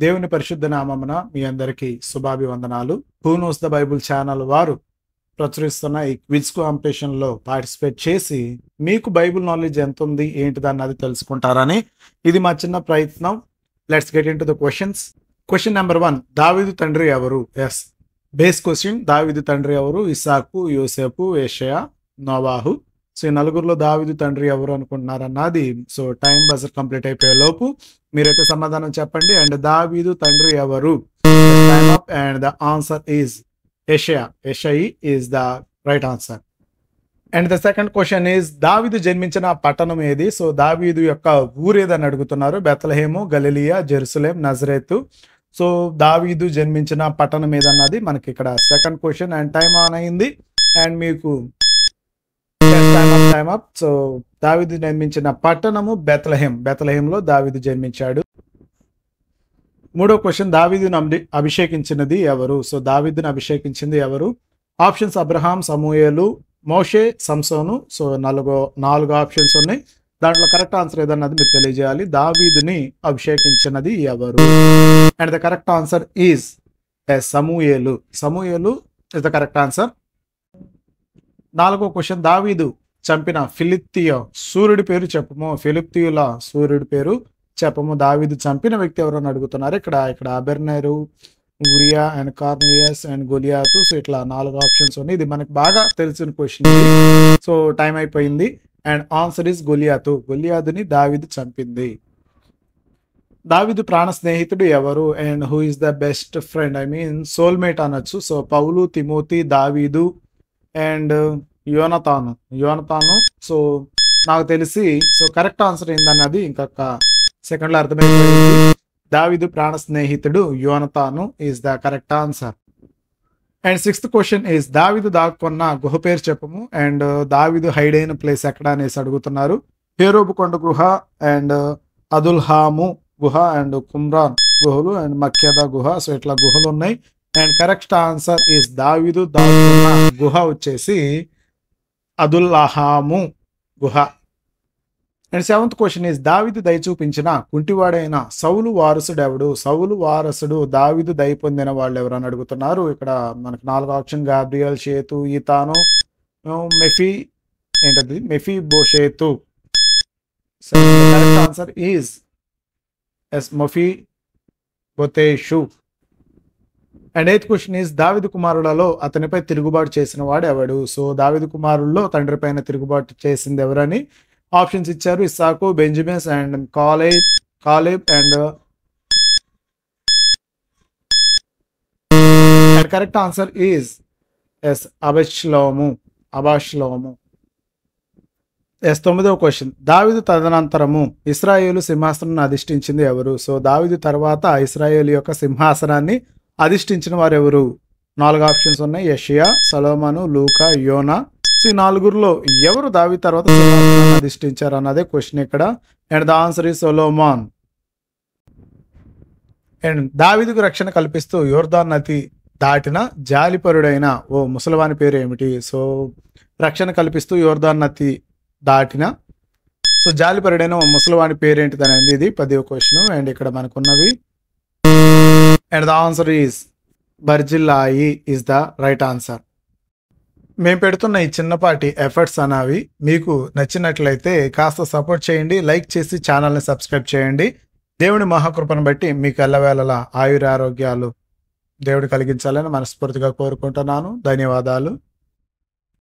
దేవుని పరిశుద్ధ నామమున మీ అందరికీ శుభాభివందనాలు. Who knows the Bible channel వారు ప్రచురిస్తున్న ఈ క్విజ్ కాంపిటీషన్ లో పార్టిసిపేట్ చేసి మీకు బైబుల్ నాలెడ్జ్ ఎంత ఉంది ఏంటిది అన్నది తెలుసుకుంటారని ఇది మా చిన్న ప్రయత్నం. Let's get into the questions. Question number 1, దావీదు తండ్రి ఎవరు? Yes, base question. దావీదు తండ్రి ఎవరు? ఇస్సాకు, యోసేపు, యెషయా, నోవాహు. సో ఈ నలుగురిలో దావీదు తండ్రి ఎవరు అనుకుంటున్నారన్నది. సో టైం బజర్ కంప్లీట్ అయిపోయే లోపు మీరైతే సమాధానం చెప్పండి. అండ్ దావీదు తండ్రి ఎవరు? Time up and the answer is యెషయా. యెషయి is the right answer. And the second question is దావీదు జన్మించిన పట్టణం ఏది? సో దావీదు యొక్క ఊరు ఏదని అడుగుతున్నారు. బెత్లెహేము, గలిలియా, జెరూసలేం, నజరేతు. సో దావీదు జన్మించిన పట్టణం ఏదన్నది మనకి ఇక్కడ second question. And time on అయింది అండ్ మీకు టైమ్ అప్. సో దావీదు జన్మించిన పట్టణము బెత్లెహేం. బెత్లెహేంలో దావీదు జన్మించాడు. మూడో క్వశ్చన్, దావీదును అభిషేకించినది ఎవరు? సో దావీదును అభిషేకించింది ఎవరు? ఆప్షన్స్ అబ్రహాం, సమూయేలు, మోషే, సంసోను. సో నాలుగు ఆప్షన్స్ ఉన్నాయి. దాంట్లో కరెక్ట్ ఆన్సర్ ఏదన్నది మీరు తెలియజేయాలి. దావీదుని అభిషేకించినది ఎవరు? And the correct answer is Samuel. Samuel is the correct answer. నాలుగో క్వశ్చన్, దావీదు చంపిన ఫిలిష్తీయ సూర్యుడి పేరు చెప్పము. ఫిలిష్తీయుల సూర్యుడి పేరు చెప్పము. దావీదు చంపిన వ్యక్తి ఎవరు అని అడుగుతున్నారు. ఇక్కడ అబెర్నెరు, ఊరియా అండ్ కార్నియస్ అండ్ గొలియాతు. సో ఇట్లా 4 ఆప్షన్స్ ఉన్నాయి. ఇది మనకు బాగా తెలిసిన క్వశ్చన్. సో టైం అయిపోయింది అండ్ ఆన్సర్ ఇస్ గొలియాతు. గొలియాతుని దావీదు చంపింది. దావీదు ప్రాణ స్నేహితుడు ఎవరు? And who is the best friend, I mean soulmate అనొచ్చు. సో పౌలు, తిమోతి, దావీదు అండ్ యోనతాను. సో నాకు తెలిసి సో కరెక్ట్ ఆన్సర్ ఏందన్నది ఇంకొక సెకండ్లో అర్థమైపోయింది. దావీదు ప్రాణ స్నేహితుడు యోనతాను is the correct answer. And sixth question is దావీదు దాక్కున్న గుహ పేరు చెప్పము. అండ్ దావీదు హైడ్ అయిన ప్లేస్ ఎక్కడ అనేసి అడుగుతున్నారు. హేరోబు కొండ గుహ అండ్ అదుల్హాము గుహ అండ్ కుమ్రాన్ గుహలు అండ్ మక్యద గుహ. సో ఇట్లా గుహలు ఉన్నాయి. అండ్ కరెక్ట్ ఆన్సర్ ఈజ్ దావీదు దాక్కున్న గుహ వచ్చేసి అదుల్లాహాము గుహ. అండ్ సెవెంత్ క్వశ్చన్ ఈజ్ దావీదు దయ చూపించిన కుంటివాడైన సౌలు వారసుడు ఎవడు? సౌలు వారసుడు దావీదు దయ పొందిన వాళ్ళు ఎవరు అని అడుగుతున్నారు. ఇక్కడ మనకు 4 ఆప్షన్, గాబ్రియల్, షేతు, ఈతాను, మెఫీ బోషేతు. కరెక్ట్ ఆన్సర్ ఈజ్ మొఫీ బొతేషు. అండ్ ఎయిత్ క్వశ్చన్ ఈజ్ దావీదు కుమారులలో అతనిపై తిరుగుబాటు చేసిన వాడు ఎవడు? సో దావీదు కుమారుల్లో తండ్రి పైన తిరుగుబాటు చేసింది ఎవరని ఆప్షన్స్ ఇచ్చారు. ఇస్సాకు, Benjamins and Caleb and correct answer is అబష్లోము. తొమ్మిదవ క్వశ్చన్, దావీదు తదనంతరము ఇశ్రాయేలు సింహాసనాన్ని అధిష్ఠించింది ఎవరు? సో దావీదు తర్వాత ఇశ్రాయేలు యొక్క సింహాసనాన్ని అధిష్ఠించిన వారు ఎవరు? 4 ఆప్షన్స్ ఉన్నాయి. యెషయా, సొలొమోను, లూకా, యోనా. సో ఈ 4గురిలో ఎవరు దావీదు తర్వాత సింహాసనాన్ని అధిష్ఠించారు అన్నదే క్వశ్చన్ ఇక్కడ. And the answer is Solomon. And దావీదుకు రక్షణ కల్పిస్తూ యోర్దాను నది దాటిన జాలిపరుడైన ఓ ముసలివాని పేరు ఏమిటి? సో రక్షణ కల్పిస్తూ యోర్దాను నది దాటిన సో జాలిపరుడైన ఓ ముసలివాని పేరేంటిది అనేది ఇది 10వ క్వశ్చన్. అండ్ ఇక్కడ మనకున్నవి అండ్ ద ఆన్సర్ ఈజ్ బర్జిల్లాయి ఈజ్ ద రైట్ ఆన్సర్. మేము పెడుతున్న ఈ చిన్నపాటి ఎఫర్ట్స్ అనేవి మీకు నచ్చినట్లయితే కాస్త సపోర్ట్ చేయండి, లైక్ చేసి ఛానల్ని సబ్స్క్రైబ్ చేయండి. దేవుని మహాకృపను బట్టి మీకు ఎల్లవేళలా ఆయురారోగ్యాలు దేవుడు కలిగించాలని మనస్ఫూర్తిగా కోరుకుంటున్నాను. ధన్యవాదాలు.